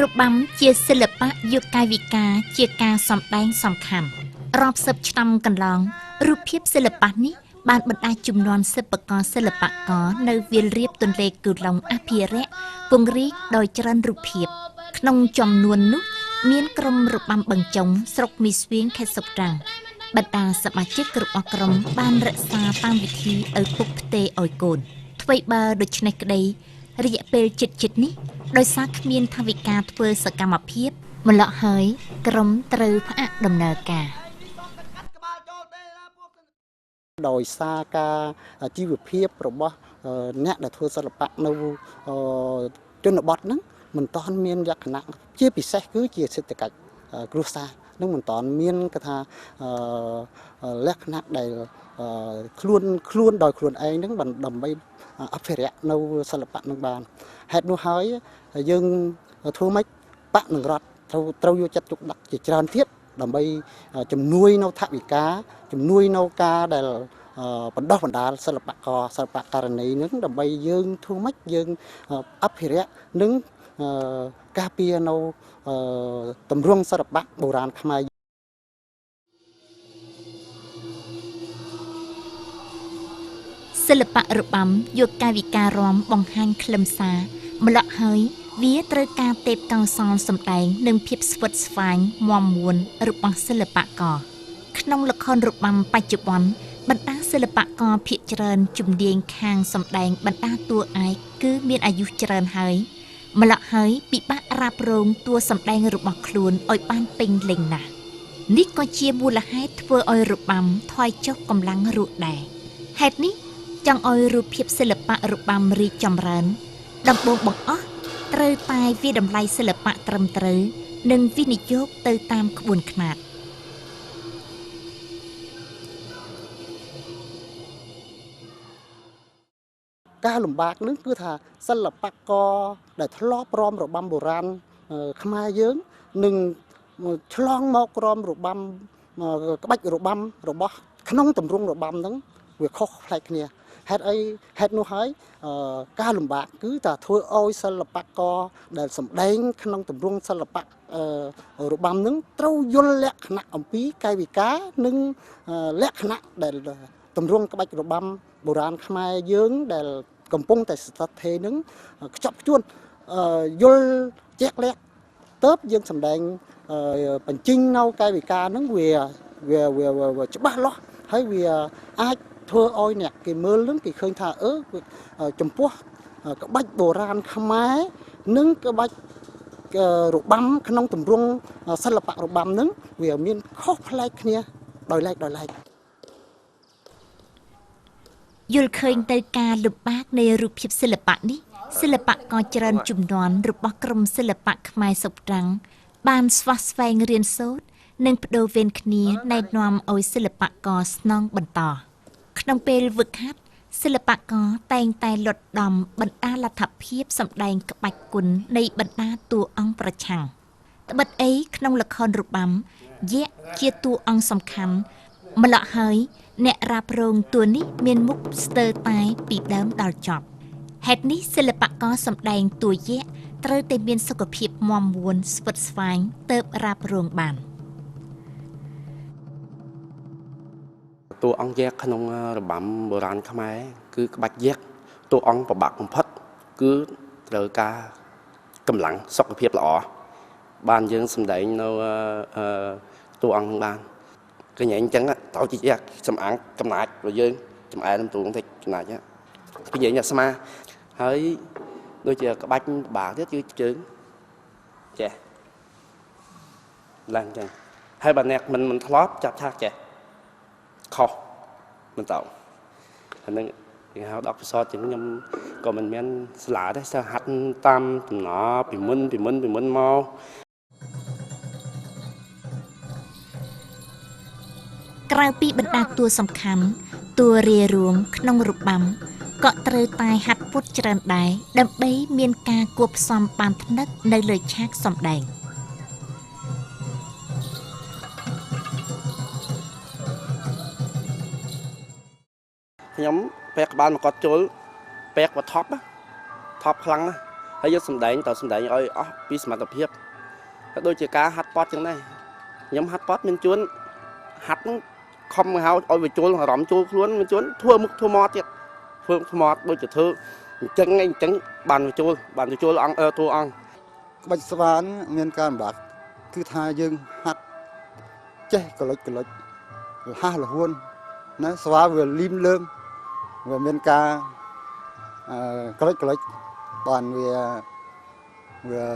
របាំជាសិល្បៈយុទ្ធកាយវិការជាការសម្ដែងសំខាន់រាប់សិបឆ្នាំកន្លងរូបភាពសិល្បៈនេះបានបណ្ដាជំនាន់សិប្បករសិល្បករនៅវាលរៀបទន្លេគូឡុងអភិរក្សពង្រីកដោយច្រើនរូបភាពក្នុងចំនួននោះមានក្រុមរបាំបញ្ចុងស្រុកមីស្វៀងខេត្តសុកត្រាំងបណ្ដាសមាជិករបស់ក្រុមបានរក្សាតាមវិធីឪពុកផ្ទេឲ្យកូនអ្វីបើដូច្នេះក្តីរយៈពេលជិតនេះដោយសារគ្មានថវិកាធ្វើសកម្មភាពម្ល៉េះហើយក្រុមត្រូវផ្អាកដំណើរការដោយសារការជីវភាពរបស់អ្នកដែលធ្វើសិល្បៈនៅជនបទហ្នឹងមិនទាន់មានលក្ខណៈជាពិសេសគឺជាសេដ្ឋកិច្ចគ្រួសារនឹងមិនទាន់មានគេថាលក្ខណៈដែលខ្លួនដោយខ្លួនឯងហ្នឹងដើម្បីអភិរក្សនៅសិល្បៈនឹងបានហេតុនោះហើយយើងធ្វើម៉េចបកនឹងរដ្ឋត្រូវយកចិត្តទុកដាក់ជាច្រើនទៀតដើម្បីជំនួយនៅថវិកាជំនួយនៅការដែលបណ្ដោះបណ្ដាលសិល្បករសិល្បករនីនឹងដើម្បីយើងធ្វើម៉េចយើងអភិរក្សនិងការពារនៅទម្រង់សិល្បៈបុរាណខ្មែរសិល្បៈរបាំយកកាយវិការរាំបង្ហាញខ្លឹមសារម្ល៉េះហើយវាត្រូវការទេពកោសល្យសម្ដែងនិងភាពស្វិតស្វាញមាំមួនរបស់សិល្បករក្នុងល្ខោនរបាំបច្ចុប្បន្នបណ្ដាសិល្បករភាគច្រើនជំនាញខាងសម្ដែងបណ្ដាតួឯកគឺមានអាយុច្រើនហើយម្ល៉េះហើយពិបាករ៉ាប់រងតួសម្ដែងរបស់ខ្លួនឲ្យបានពេញលេញណាស់នេះក៏ជាមូលហេតុធ្វើឲ្យរបាំថយចុះកម្លាំងរស់ដែរហេតុនេះចង់ឲ្យរូបភាពសិល្បៈរបាំរីកចម្រើនដំបូងបង្អស់ត្រូវតែវាតម្លៃសិល្បៈត្រឹមត្រូវនិងវិនិយោគទៅតាមក្បួនខ្នាតការលំបាកនឹងគឺថាសិល្បករដែលធ្លាប់រំរបាំបុរាណខ្មែរយើងនឹងឆ្លងមករំរបាំក្បាច់របាំរបស់ក្នុងទម្រង់របាំហ្នឹងវាខុសប្លែកគ្នាហេតុអីហេតុនោះហើយការលំបាកគឺថាធ្វើឲ្យសិល្បករដែលសម្ដែងក្នុងទម្រង់សិល្បៈរបាំហ្នឹងត្រូវយល់លក្ខណៈអំពីកាយវិការនិងលក្ខណៈដែលទម្រង់ក្បាច់របាំបុរាណខ្មែរយើងដែលកំពុងតែស្ថិតស្ថេរនឹងខ្ជាប់ខ្ជួនយល់ជាក់លាក់ទៅយើងសម្ដែងបញ្ចេញនៅកាយវិការនឹងវាច្បាស់លាស់ហើយវាអាចធ្វើឲ្យអ្នកគេមើលនឹងគេឃើញថាចំពោះក្បាច់បុរាណខ្មែរនិងក្បាច់របាំក្នុងទម្រង់សិល្បៈរបាំនឹងវាមានខុសប្លែកគ្នាដោយឡែកយល់ឃើញទៅការលំបាកនៃរូបភាពសិល្បៈនេះសិល្បករច្រើនជំនាន់របស់ក្រុមសិល្បៈខ្មែរសុកត្រាំងបានស្វះស្វែងរៀនសូត្រនិងបដូរវេនគ្នាណែនាំឲ្យសិល្បករស្នងបន្តក្នុងពេលវឹកហាត់សិល្បករតែងតែលត់ដំបណ្ដាលទ្ធភាពសម្ដែងក្បាច់គុណនៃបណ្ដាតួអង្គប្រឆាំងត្បិតអីក្នុងល្ខោនរបាំយក្សជាតួអង្គសំខាន់ម្ល៉េះហើយអ្នករ៉ាប់រងតួនេះមានមុខស្ទើរតែពីដើមដល់ចប់ហេតុនេះសិល្បករសម្ដែងតួយក្សត្រូវតែមានសុខភាពមាំមួនស្វិតស្វាញទើបរ៉ាប់រងបានតួអង្គយក្សក្នុងរបាំបុរាណខ្មែរគឺក្បាច់យក្សតួអង្គប្របាក់បំផុតគឺត្រូវការកម្លាំងសុខភាពល្អបានយើងសម្ដែងនៅតួអង្គបានកញ្ញែងអញ្ចឹងត្រូវជាយក្សសំអាងចំណាច់របស់យើងចំអែនឹងតួបន្តិចចំណាច់ពីយើងស្មាហើយដូចជាក្បាច់បាទៀតគឺជើងចេះឡើងអញ្ចឹងហើយបើអ្នកមិនធ្លាប់ចាប់ថាចេះខុសមិនតោអានឹងគេហៅដកពិសោធន៍ជាងខ្ញុំក៏មិនមានស្លាដែរសិស្សហាត់តាមដំណើរពីមុនមកក្រៅពីបណ្ដាតួសំខាន់តួរារួមក្នុងរបាំក៏ត្រូវតែហាត់ពុតច្រើនដែរដើម្បីមានការគួបផ្សំបានថ្នឹកនៅលើឆាកសម្ដែងខ្ញុំពាក់ក្បាលមកកត់ជុលពាក់វថប់ខ្លាំងណាស់ ហើយយកសម្ដែងតសម្ដែងឲ្យអស់ពីសមត្ថភាពក៏ដូចជាការហាត់ប៉តចឹងដែរខ្ញុំហាត់ប៉តមានជួនហាត់ហ្នឹងខំហៅឲ្យវាចូលអារម្មណ៍ចូលខ្លួនមានជួនធ្វើមុខធ្វើមាត់ទៀតធ្វើថ្មត់ដូចជាធ្វើអញ្ចឹងបានវាចូលអង្គតួអង្គ ក្បាច់ស្វានេះមានការលំបាកគឺថាយើងហាត់ចេះកលុចលះលហួនណាស្វាវាលីមលើងវាមានការកលុចបានវា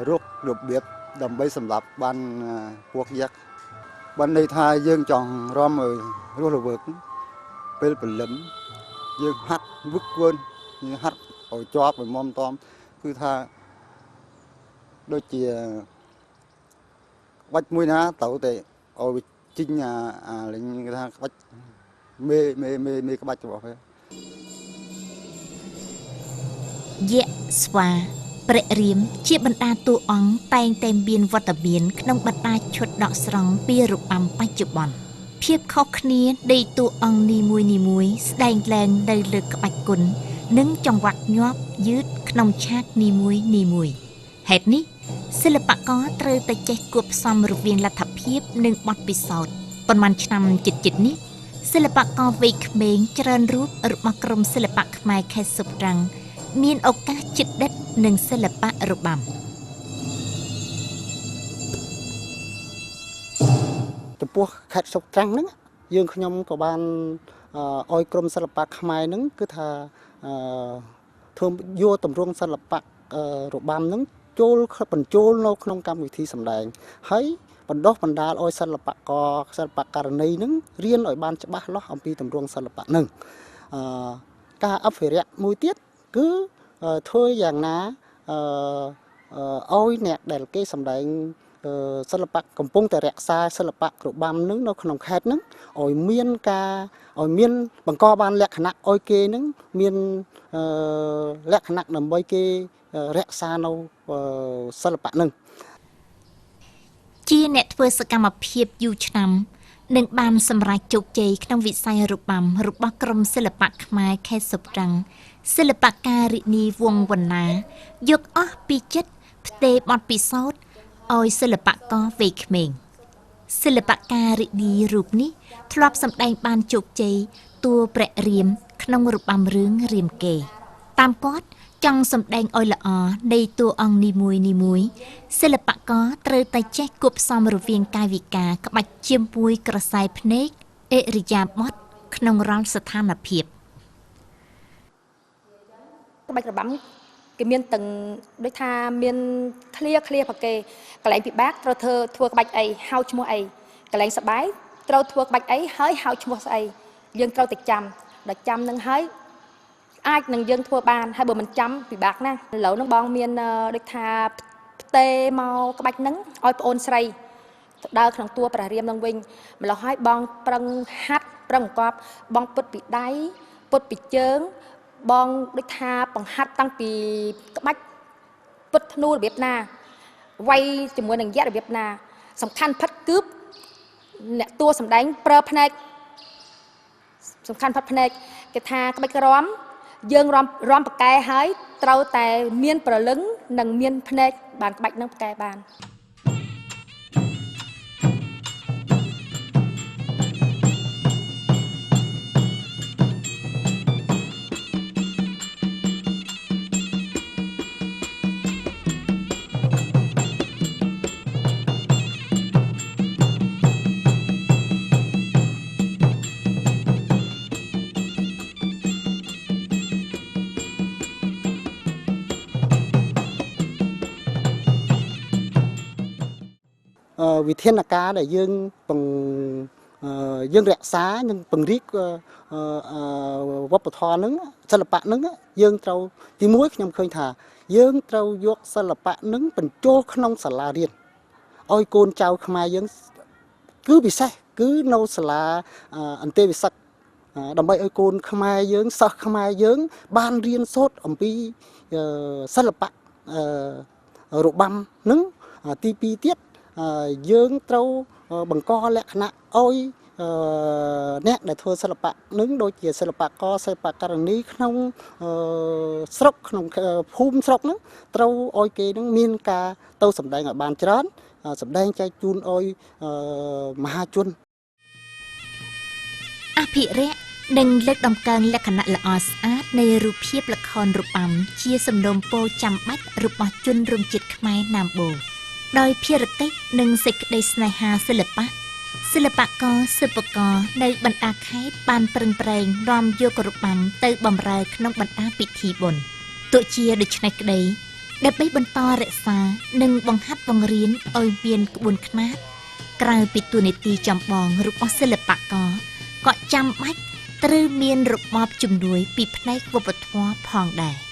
រករបៀបដើម្បីសម្រាប់បានពួកយក្សបានន័យថាយើងចង់រំឲ្យរស់រវើកពេលព្រលឹមយើងហាត់វឹកគួនយើងហាត់ឲ្យជាប់ឲ្យមុំតំគឺថាដូចជាក្បាច់មួយណាត្រូវតែឲ្យជីងលេងគេថាក្បាច់មេក្បាច់របស់វា យៈស្វាព្រះរាមជាបណ្ដាតួអង្គតែងតែមានវត្តមានក្នុងបណ្ដាឈុតដកស្រង់ពីរបាំបច្ចុប្បន្នភាពខុសគ្នានៃតួអង្គនីមួយស្ដែងឡើងនៅលើក្បាច់គុណនិងចង្វាក់ញាប់យឺតក្នុងឆាកនីមួយហេតុនេះសិល្បករត្រូវតែចេះគួបផ្សំរវាងលទ្ធភាពនិងបទពិសោធន៍ប៉ុន្មានឆ្នាំជិតនេះសិល្បករវ័យក្មេងច្រើនរូបរបស់ក្រុមសិល្បៈខ្មែរខេត្តសុបត្រាំងមានឱកាសជិតដិតនឹងសិល្បៈរបាំ ចំពោះខេត្តសុកត្រាំងហ្នឹងយើងខ្ញុំក៏បានឲ្យក្រុមសិល្បៈខ្មែរហ្នឹងគឺថាធ្វើយកទម្រង់សិល្បៈរបាំហ្នឹងចូលបញ្ចូលនៅក្នុងកម្មវិធីសម្ដែងហើយបណ្ដុះបណ្ដាលឲ្យសិល្បករណីហ្នឹងរៀនឲ្យបានច្បាស់លាស់អំពីទម្រង់សិល្បៈហ្នឹងការអភិរក្សមួយទៀតគឺធ្វើយ៉ាងណាឲ្យអ្នកដែលគេសម្ដែង សិល្បៈកំពុងតែរក្សាសិល្បៈរបាំនឹងនៅក្នុងខេត្តនឹងឲ្យមានបង្កបានលក្ខណៈឲ្យគេនឹងមានលក្ខណៈដើម្បីគេរក្សានៅសិល្បៈនឹងជាអ្នកធ្វើសកម្មភាពយូរឆ្នាំនិងបានសម្រេចជោគជ័យក្នុងវិស័យរបាំរបស់ក្រុមសិល្បៈខ្មែរខេត្តសុបត្រាំងសិល្បការិនីវង្សវណ្ណាយកអស់ពីចិត្តផ្ទេរបទពិសោធន៍ ឲ្យសិល្បករវ័យក្មេងសិល្បការិនីរូបនេះធ្លាប់សម្ដែងបានជោគជ័យតួព្រះរាមក្នុងរបាំរឿងរាមកេរ្តិ៍តាមគាត់ចង់សម្ដែងឲ្យល្អនៃតួអង្គនីមួយសិល្បករត្រូវតែចេះគប់ផ្សំរវាងកាយវិការក្បាច់ជាមួយក្រសែភ្នែកអិរិយាបថក្នុងរាល់ស្ថានភាព ក្បាច់របាំគេមានទាំងដូចថាមានឃ្លាប្រកេកន្លែងពិបាកត្រូវធ្វើក្បាច់អីហៅឈ្មោះអីកន្លែងសបាយត្រូវធ្វើក្បាច់អីហើយហៅឈ្មោះស្អីយើងត្រូវតែចាំដល់ចាំនឹងហើយអាចនឹងយើងធ្វើបានហើយបើមិនចាំពិបាកណាស់ឥឡូវហ្នឹងបងមានដូចថាផ្ទេមកក្បាច់ហ្នឹងឲ្យប្អូនស្រីដើរក្នុងតួព្រះរាមនឹងវិញម្ល៉េះហើយបងប្រឹងហាត់ប្រឹងអង្គប់បងពុតពីដៃពុតពីជើង បងដូចថាបង្ហាត់តាំងពីក្បាច់ពុតធ្នូរបៀបណាវាយជាមួយនឹងយៈរបៀបណាសំខាន់ផិតគឺអ្នកតួសម្ដែងប្រើភ្នែកសំខាន់ផិតភ្នែកគេថាក្បាច់រំយើងរំប្រកែហើយត្រូវតែមានប្រលឹងនិងមានភ្នែកបានក្បាច់នឹងប្រកែបាន វិធានការដែលយើងយើងរក្សានិងពង្រីកវប្បធម៌ហ្នឹងសិល្បៈហ្នឹងយើងត្រូវទីមួយខ្ញុំឃើញថាយើងត្រូវយកសិល្បៈហ្នឹងបញ្ចូលក្នុងសាលារៀនឲ្យកូនចៅខ្មែរយើងគឺពិសេសគឺនៅសាលាអន្តេវិសិទ្ធ ដើម្បីឲ្យកូនខ្មែរយើងសិស្សខ្មែរយើងបានរៀនសូត្រអំពីសិល្បៈរបាំហ្នឹងទី2ទៀតយើងត្រូវបង្កលក្ខណៈឲ្យ អ្នកដែលធ្វើសិល្បៈនឹងដូចជាសិល្បករសិល្បករនីក្នុងស្រុកក្នុងភូមិស្រុកហ្នឹងត្រូវឲ្យគេនឹងមានការទៅសម្ដែងឲ្យបានច្រើនសម្ដែងចែកជូនឲ្យមហាជន អភិរក្សនិងលើកតម្កើងលក្ខណៈល្អស្អាតនៃរូបភាពល្ខោនរបាំជាសំណូមពរចាំបាច់របស់ជនរួមជាតិខ្មែរណាមបូដោយភារកិច្ចនិងសេចក្តីស្នេហាសិល្បៈសិល្បករសិប្បករនៅបណ្ដាខេត្តបានប្រឹងប្រែងនាំយករបាំទៅបម្រើក្នុងបណ្ដាពិធីបុណ្យទោះជាដូច្នេះក្តីដើម្បីបន្តរក្សានិងបង្ហាត់បង្រៀនឲ្យមានក្បួនខ្នាតក្រៅពីតួនាទីចម្បងរបស់សិល្បករក៏ចាំបាច់ត្រូវមានរបបជំនួយពីផ្នែកវប្បធម៌ផងដែរ